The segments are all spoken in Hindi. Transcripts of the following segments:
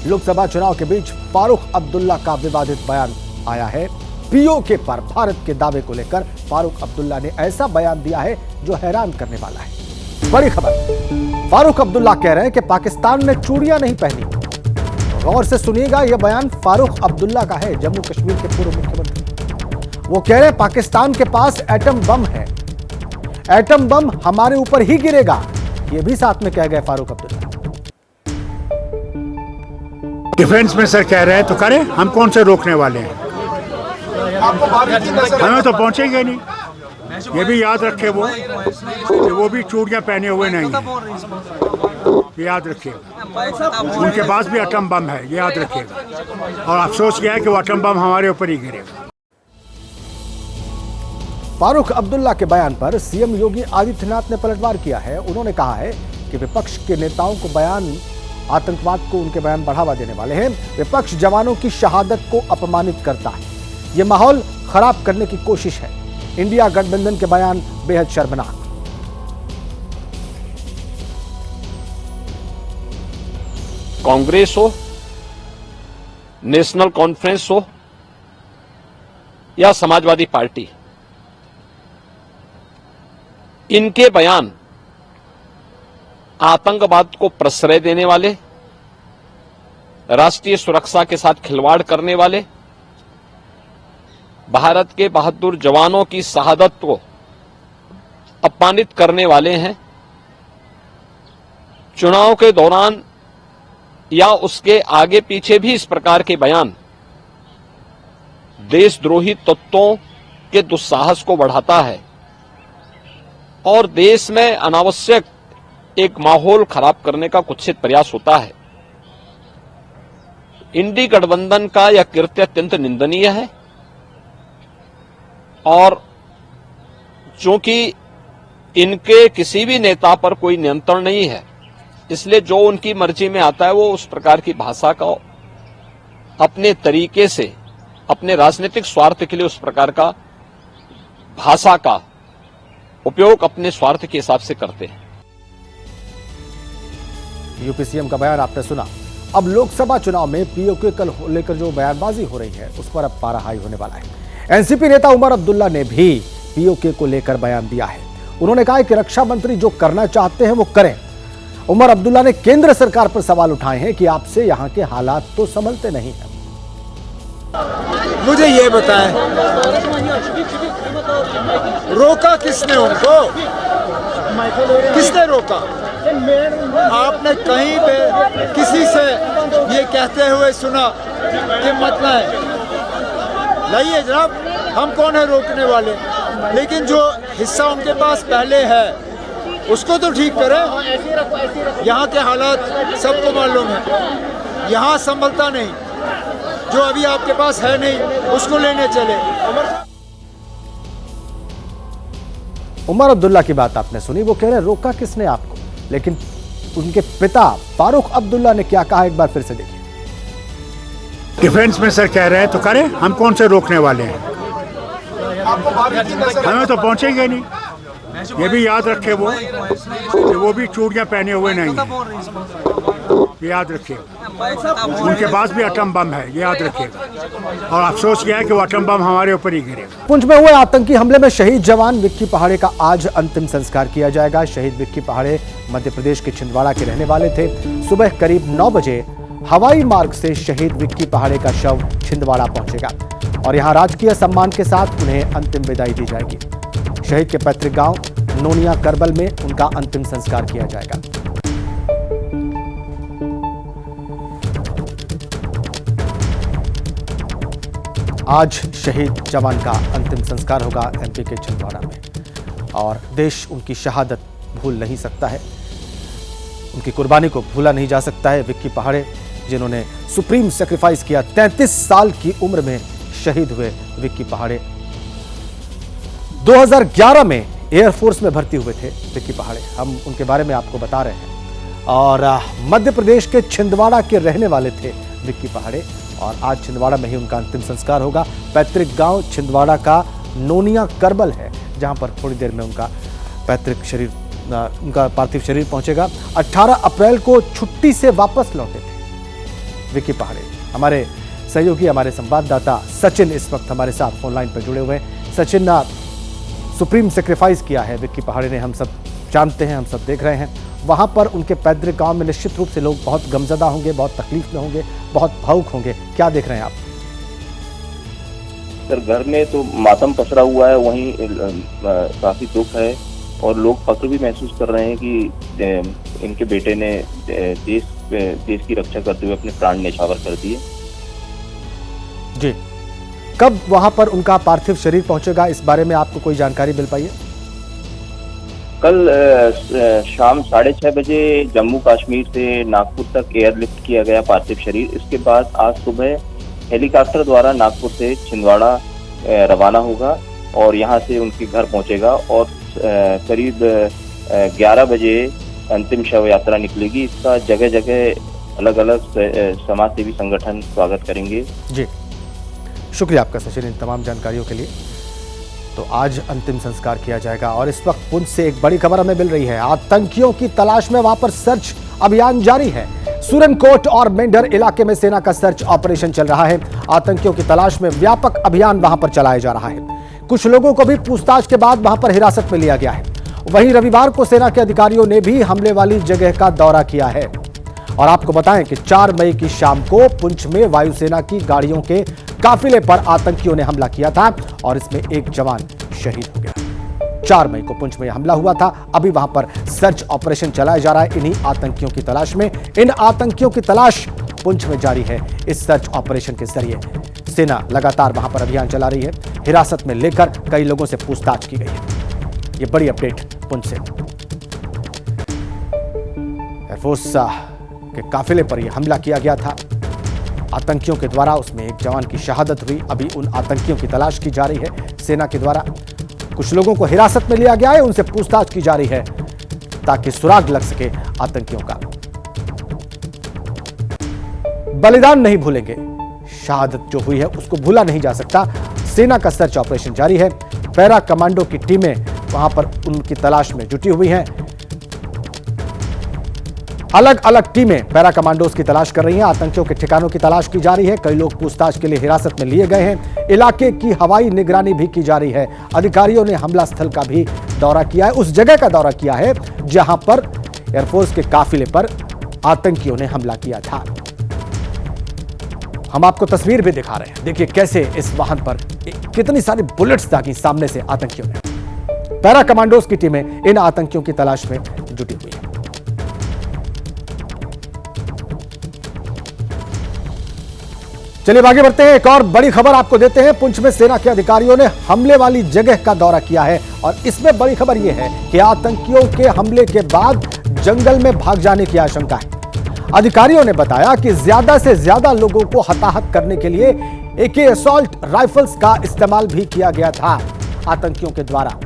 लोकसभा चुनाव के बीच फारूक अब्दुल्ला का विवादित बयान आया है। पीओके पर भारत के दावे को लेकर फारूक अब्दुल्ला ने ऐसा बयान दिया है जो हैरान करने वाला है। बड़ी खबर, फारूक अब्दुल्ला कह रहे हैं कि पाकिस्तान ने चूड़ियां नहीं पहनी। गौर से सुनिएगा, यह बयान फारूक अब्दुल्ला का है, जम्मू कश्मीर के पूर्व मुख्यमंत्री। वो कह रहे हैं पाकिस्तान के पास एटम बम है, एटम बम हमारे ऊपर ही गिरेगा। ये भी साथ में कह गए फारूक अब्दुल्ला। डिफेंस में सर कह रहे हैं तो करें, हम कौन से रोकने वाले हैं। हमें तो पहुंचेंगे नहीं। ये भी याद रखे वो भी चूड़ियां पहने हुए नहीं है, ये याद रखिएगा। उनके पास भी एटम बम है, ये याद रखिएगा। और अफसोस किया है कि वो एटम बम हमारे ऊपर ही गिरेगा। फारूक अब्दुल्ला के बयान पर सीएम योगी आदित्यनाथ ने पलटवार किया है। उन्होंने कहा है कि विपक्ष के नेताओं को बयान आतंकवाद को उनके बयान बढ़ावा देने वाले हैं। विपक्ष जवानों की शहादत को अपमानित करता है, यह माहौल खराब करने की कोशिश है। इंडिया गठबंधन के बयान बेहद शर्मनाक। कांग्रेस हो, नेशनल कॉन्फ्रेंस हो या समाजवादी पार्टी, इनके बयान आतंकवाद को प्रश्रय देने वाले, राष्ट्रीय सुरक्षा के साथ खिलवाड़ करने वाले, भारत के बहादुर जवानों की शहादत को अपमानित करने वाले हैं। चुनाव के दौरान या उसके आगे पीछे भी इस प्रकार के बयान देशद्रोही तत्वों के दुस्साहस को बढ़ाता है और देश में अनावश्यक एक माहौल खराब करने का कुत्सित प्रयास होता है। इंडी गठबंधन का यह कृत्य अत्यंत निंदनीय है और चूंकि इनके किसी भी नेता पर कोई नियंत्रण नहीं है, इसलिए जो उनकी मर्जी में आता है वो उस प्रकार की भाषा का अपने तरीके से, अपने राजनीतिक स्वार्थ के लिए उस प्रकार का भाषा का उपयोग अपने स्वार्थ के हिसाब से करते हैं। यूपी सीएम का बयान आपने सुना। अब लोकसभा चुनाव में पीओके कल लेकर जो बयानबाजी हो रही है उस पर अब पारा हाई होने वाला है। एनसीपी नेता उमर अब्दुल्ला ने भी पीओके को लेकर बयान दिया है। उन्होंने कहा कि रक्षा मंत्री जो करना चाहते हैं वो करें। उमर अब्दुल्ला ने केंद्र सरकार पर सवाल उठाए हैं कि आपसे यहां के हालात तो संभलते नहीं हैं। मुझे ये बताएं, रोका किसने उनको? किसने रोका? आपने कहीं पे किसी से ये कहते हुए सुना कि मत लाएं? लाइए जनाब, हम कौन है रोकने वाले? लेकिन जो हिस्सा उनके पास पहले है उसको तो ठीक करें। यहाँ के हालात सबको मालूम है, यहाँ संभलता नहीं। जो अभी आपके पास है नहीं उसको लेने चले। उमर अब्दुल्ला की बात आपने सुनी। वो कह रहे हैं रोका किसने आपको, लेकिन उनके पिता फारूक अब्दुल्ला ने क्या कहा एक बार फिर से देखिए। डिफेंस में सर कह रहे हैं तो करें, हम कौन से रोकने वाले हैं। हमें तो पहुंचेंगे नहीं। ये भी याद रखे वो भी चूड़ियां पहने हुए नहीं है, ये याद रखिएगा। उनके पास भी एटम बम है, ये याद रखिएगा। और अफसोस किया है कि वो एटम बम हमारे ऊपर ही गिरेगा। पुंछ में हुए आतंकी हमले में शहीद जवान विक्की पहाड़े का आज अंतिम संस्कार किया जाएगा। शहीद विक्की पहाड़े मध्य प्रदेश के छिंदवाड़ा के रहने वाले थे। सुबह करीब 9 बजे हवाई मार्ग से शहीद विक्की पहाड़े का शव छिंदवाड़ा पहुंचेगा और यहां राजकीय सम्मान के साथ उन्हें अंतिम विदाई दी जाएगी। शहीद के पैतृक गांव नोनिया करबल में उनका अंतिम संस्कार किया जाएगा। आज शहीद जवान का अंतिम संस्कार होगा एमपी के छिंदवाड़ा में और देश उनकी शहादत भूल नहीं सकता है, उनकी कुर्बानी को भूला नहीं जा सकता है। विक्की पहाड़े जिन्होंने सुप्रीम सैक्रिफाइस किया, 33 साल की उम्र में शहीद हुए विक्की पहाड़े 2011 में एयरफोर्स में भर्ती हुए थे। विक्की पहाड़े, हम उनके बारे में आपको बता रहे हैं। और मध्य प्रदेश के छिंदवाड़ा के रहने वाले थे विक्की पहाड़े और आज छिंदवाड़ा में ही उनका अंतिम संस्कार होगा। पैतृक गांव छिंदवाड़ा का नोनिया करबल है, जहां पर थोड़ी देर में उनका पार्थिव शरीर पहुंचेगा। 18 अप्रैल को छुट्टी से वापस लौटे थे विक्की पहाड़े। हमारे सहयोगी, हमारे संवाददाता सचिन इस वक्त हमारे साथ फोन लाइन पर जुड़े हुए हैं। सचिन, सुप्रीम सेक्रीफाइस किया है विक्की पहाड़े ने, हम सब जानते हैं, हम सब देख रहे हैं। वहां पर उनके पैतृक गांव में निश्चित रूप से लोग बहुत गमजदा होंगे, बहुत तकलीफ में होंगे, बहुत भावुक होंगे। क्या देख रहे हैं आप? सर, घर में तो मातम पसरा हुआ है, वहीं काफी दुख है और लोग फक्र भी महसूस कर रहे हैं कि इनके बेटे ने देश की रक्षा करते हुए अपने प्राण न्यौछावर कर दिए। जी, कब वहां पर उनका पार्थिव शरीर पहुंचेगा, इस बारे में आपको कोई जानकारी मिल पाई है? कल शाम 6:30 बजे जम्मू कश्मीर से नागपुर तक एयरलिफ्ट किया गया पार्थिव शरीर। इसके बाद आज सुबह हेलीकॉप्टर द्वारा नागपुर से छिंदवाड़ा रवाना होगा और यहां से उनके घर पहुंचेगा और करीब 11 बजे अंतिम शव यात्रा निकलेगी। इसका जगह जगह अलग अलग समाज सेवी संगठन स्वागत करेंगे। जी, शुक्रिया आपका सचिन इन तमाम जानकारियों के लिए। तो आज अंतिम संस्कार किया जाएगा और इस वक्त पुंछ से एक बड़ी खबर हमें मिल रही है। आतंकियों की तलाश में वहां पर सर्च अभियान जारी है। सुरनकोट और मेंढर इलाके में सेना का सर्च ऑपरेशन चल रहा है। आतंकियों की तलाश में व्यापक अभियान वहां पर चलाया जा रहा है। कुछ लोगों को भी पूछताछ के बाद वहां पर हिरासत में लिया गया है। वहीं रविवार को सेना के अधिकारियों ने भी हमले वाली जगह का दौरा किया है। और आपको बताएं कि 4 मई की शाम को पुंछ में वायुसेना की गाड़ियों के काफिले पर आतंकियों ने हमला किया था और इसमें एक जवान शहीद हो गया। 4 मई को पुंछ में हमला हुआ था। अभी वहां पर सर्च ऑपरेशन चलाया जा रहा है इन्हीं आतंकियों की तलाश में। इन आतंकियों की तलाश पुंछ में जारी है। इस सर्च ऑपरेशन के जरिए सेना लगातार वहां पर अभियान चला रही है। हिरासत में लेकर कई लोगों से पूछताछ की गई है। ये बड़ी अपडेट पुंछ से। एयरफोर्स के काफिले पर यह हमला किया गया था आतंकियों के द्वारा। उसमें एक जवान की शहादत हुई। अभी उन आतंकियों की तलाश की जा रही है सेना के द्वारा। कुछ लोगों को हिरासत में लिया गया है, उनसे पूछताछ की जा रही है ताकि सुराग लग सके आतंकियों का। बलिदान नहीं भूलेंगे, शहादत जो हुई है उसको भूला नहीं जा सकता। सेना का सर्च ऑपरेशन जारी है। पैरा कमांडो की टीमें वहां पर उनकी तलाश में जुटी हुई हैं। अलग अलग टीमें पैरा कमांडोज की तलाश कर रही हैं। आतंकियों के ठिकानों की तलाश की जा रही है। कई लोग पूछताछ के लिए हिरासत में लिए गए हैं। इलाके की हवाई निगरानी भी की जा रही है। अधिकारियों ने हमला स्थल का भी दौरा किया है, उस जगह का दौरा किया है जहां पर एयरफोर्स के काफिले पर आतंकियों ने हमला किया था। हम आपको तस्वीर भी दिखा रहे हैं। देखिए कैसे इस वाहन पर कितनी सारी बुलेट्स दागी सामने से आतंकियों ने। पैरा कमांडोज की टीमें इन आतंकियों की तलाश में जुटी हुई है। चलिए आगे बढ़ते हैं। एक और बड़ी खबर आपको देते हैं। पुंछ में सेना के अधिकारियों ने हमले वाली जगह का दौरा किया है और इसमें बड़ी खबर यह है कि आतंकियों के हमले के बाद जंगल में भाग जाने की आशंका है। अधिकारियों ने बताया कि ज्यादा से ज्यादा लोगों को हताहत करने के लिए एके असॉल्ट राइफल्स का इस्तेमाल भी किया गया था आतंकियों के द्वारा।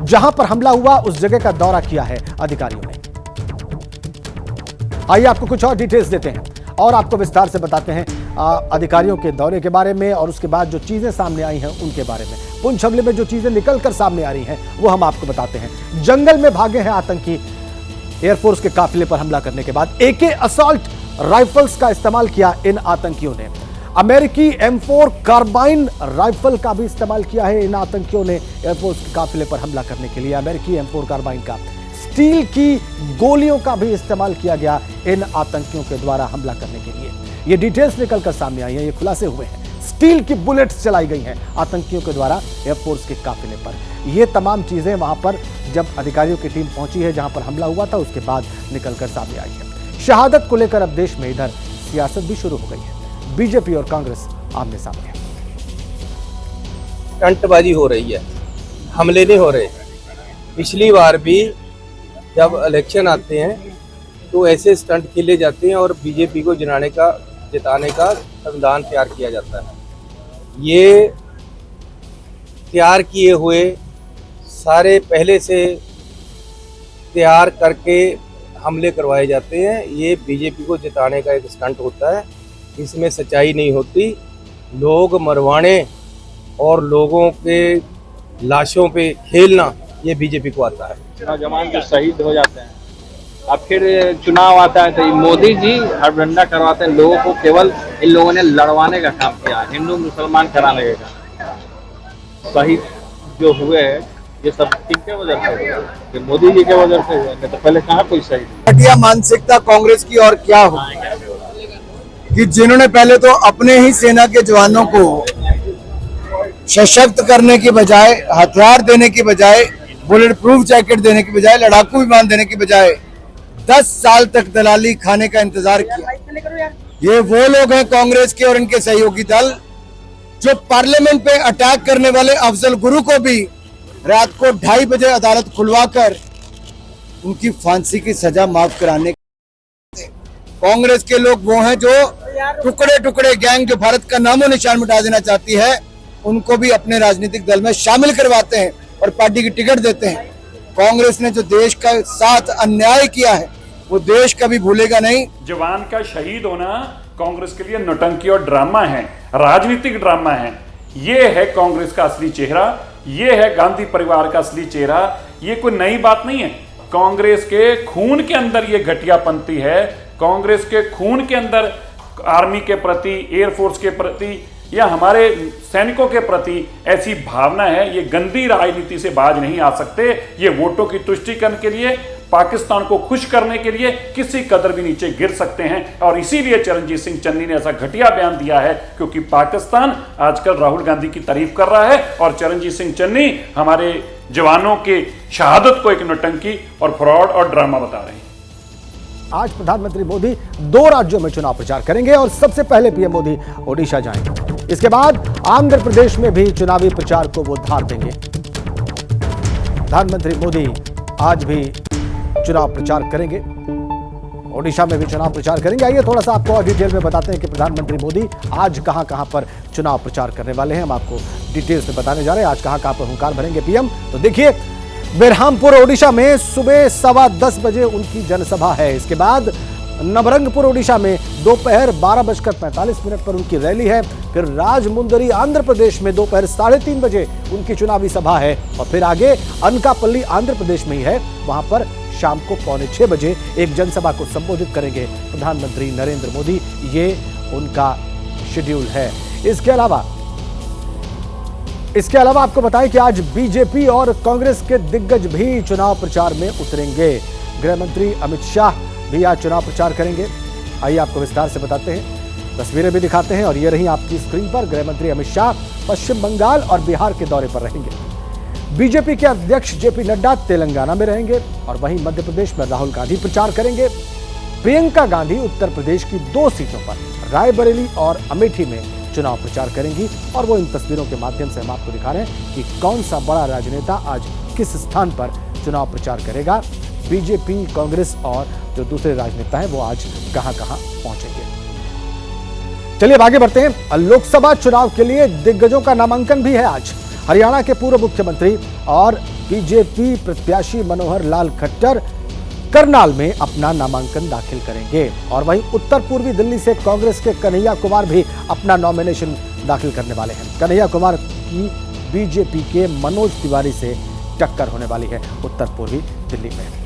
जहां पर हमला हुआ उस जगह का दौरा किया है अधिकारियों ने। आइए आपको कुछ और डिटेल्स देते हैं और आपको विस्तार से बताते हैं अधिकारियों के दौरे के बारे में और उसके बाद जो चीजें सामने आई हैं उनके बारे में। पुंछ हमले में जो चीजें निकलकर सामने आ रही हैं वो हम आपको बताते हैं। जंगल में भागे हैं आतंकी। एयरफोर्स के काफिले पर हमला करने के बाद एके असॉल्ट राइफल्स का इस्तेमाल किया इन आतंकियों ने। अमेरिकी M4 कार्बाइन राइफल का भी इस्तेमाल किया है इन आतंकियों ने एयरफोर्स के काफिले पर हमला करने के लिए। अमेरिकी M4 कार्बाइन का, स्टील की गोलियों का भी इस्तेमाल किया गया इन आतंकियों के द्वारा हमला करने के लिए। ये डिटेल्स निकलकर सामने आई हैं, ये खुलासे हुए हैं। स्टील की बुलेट्स चलाई गई हैं आतंकियों के द्वारा एयरफोर्स के काफिले पर। ये तमाम चीजें वहां पर जब अधिकारियों की टीम पहुंची है जहां पर हमला हुआ था उसके बाद निकलकर सामने आई है। शहादत को लेकर अब देश में इधर सियासत भी शुरू हो गई है। बीजेपी और कांग्रेस आमने सामने है। स्टंटबाजी हो रही है, हमले नहीं हो रहे। पिछली बार भी जब इलेक्शन आते हैं तो ऐसे स्टंट खेले जाते हैं और बीजेपी को जिताने का संविधान तैयार किया जाता है। ये तैयार किए हुए सारे पहले से तैयार करके हमले करवाए जाते हैं। ये बीजेपी को जिताने का एक स्टंट होता है, इसमें सच्चाई नहीं होती। लोग मरवाने और लोगों के लाशों पे खेलना ये बीजेपी को आता है। जवान जो शहीद हो जाते हैं अब फिर चुनाव आता है तो ये मोदी जी हड़बड़ाहट करवाते हैं लोगों को, केवल इन लोगों ने लड़वाने का काम किया, हिंदू मुसलमान कराने का काम। शहीद जो हुए ये सब किनके वजह से हुए? ये मोदी जी के वजह से हुए, नहीं तो पहले कहाँ कोई शहीद। घटिया मानसिकता कांग्रेस की और क्या हो कि जिन्होंने पहले तो अपने ही सेना के जवानों को सशक्त करने की बजाय, हथियार देने की बजाय, बुलेट प्रूफ जैकेट देने की बजाय, लड़ाकू विमान देने की बजाय 10 साल तक दलाली खाने का इंतजार किया। ये वो लोग हैं कांग्रेस के और इनके सहयोगी दल जो पार्लियामेंट पे अटैक करने वाले अफजल गुरु को भी रात को 2:30 बजे अदालत खुलवाकर उनकी फांसी की सजा माफ कराने। कांग्रेस के लोग वो हैं जो टुकड़े टुकड़े गैंग जो भारत का नामो निशान मिटा देना चाहती है, उनको भी अपने राजनीतिक दल में शामिल करवाते हैं और पार्टी की टिकट देते हैं। कांग्रेस ने जो देश का साथ अन्याय किया है वो देश कभी भूलेगा नहीं। जवान का शहीद होना कांग्रेस के लिए नौटंकी और ड्रामा है, राजनीतिक ड्रामा है। ये है कांग्रेस का असली चेहरा, ये है गांधी परिवार का असली चेहरा। ये कोई नई बात नहीं है। कांग्रेस के खून के अंदर ये घटियापंथी है। कांग्रेस के खून के अंदर आर्मी के प्रति, एयरफोर्स के प्रति या हमारे सैनिकों के प्रति ऐसी भावना है। ये गंदी राजनीति से बाज नहीं आ सकते। ये वोटों की तुष्टीकरण के लिए, पाकिस्तान को खुश करने के लिए किसी कदर भी नीचे गिर सकते हैं। और इसीलिए चरणजीत सिंह चन्नी ने ऐसा घटिया बयान दिया है, क्योंकि पाकिस्तान आजकल राहुल गांधी की तारीफ कर रहा है और चरणजीत सिंह चन्नी हमारे जवानों की शहादत को एक नौटंकी और फ्रॉड और ड्रामा बता रहे हैं। आज प्रधानमंत्री मोदी 2 राज्यों में चुनाव प्रचार करेंगे और सबसे पहले पीएम मोदी ओडिशा जाएंगे। इसके बाद आंध्र प्रदेश में भी चुनावी प्रचार को वो धार देंगे। प्रधानमंत्री मोदी आज भी चुनाव प्रचार करेंगे, ओडिशा में भी चुनाव प्रचार करेंगे। आइए थोड़ा सा आपको और डिटेल में बताते हैं कि प्रधानमंत्री मोदी आज कहां पर चुनाव प्रचार करने वाले हैं। हम आपको डिटेल्स में बताने जा रहे हैं आज कहां पर हुंकार भरेंगे पीएम। तो देखिए, बेरहामपुर ओडिशा में सुबह 10:15 बजे उनकी जनसभा है। इसके बाद नवरंगपुर ओडिशा में दोपहर 12:45 पर उनकी रैली है। फिर राजमुंदरी आंध्र प्रदेश में दोपहर 3:30 बजे उनकी चुनावी सभा है। और फिर आगे अनकापल्ली आंध्र प्रदेश में ही है, वहां पर शाम को 5:45 बजे एक जनसभा को संबोधित करेंगे प्रधानमंत्री नरेंद्र मोदी। ये उनका शेड्यूल है। इसके अलावा आपको बताएं कि आज बीजेपी और कांग्रेस के दिग्गज भी चुनाव प्रचार में उतरेंगे। गृह मंत्री अमित शाह भी आज चुनाव प्रचार करेंगे। आइए आपको विस्तार से बताते हैं, तस्वीरें भी दिखाते हैं। और ये रही आपकी स्क्रीन पर गृह मंत्री अमित शाह पश्चिम बंगाल और बिहार के दौरे पर रहेंगे। बीजेपी के अध्यक्ष जेपी नड्डा तेलंगाना में रहेंगे और वहीं मध्य प्रदेश में राहुल गांधी प्रचार करेंगे। प्रियंका गांधी उत्तर प्रदेश की 2 सीटों पर रायबरेली और अमेठी में चुनाव प्रचार करेंगी। और वो इन तस्वीरों के माध्यम से हम आपको दिखा रहे हैं कि कौन सा बड़ा राजनेता आज किस स्थान पर चुनाव प्रचार करेगा। बीजेपी, कांग्रेस और जो दूसरे राजनेता हैं वो आज कहां पहुंचेंगे। चलिए आगे बढ़ते हैं। लोकसभा चुनाव के लिए दिग्गजों का नामांकन भी है आज। हरियाणा के पूर्व मुख्यमंत्री और बीजेपी प्रत्याशी मनोहर लाल खट्टर करनाल में अपना नामांकन दाखिल करेंगे। और वहीं उत्तर पूर्वी दिल्ली से कांग्रेस के कन्हैया कुमार भी अपना नॉमिनेशन दाखिल करने वाले हैं। कन्हैया कुमार की बीजेपी के मनोज तिवारी से टक्कर होने वाली है उत्तर पूर्वी दिल्ली में।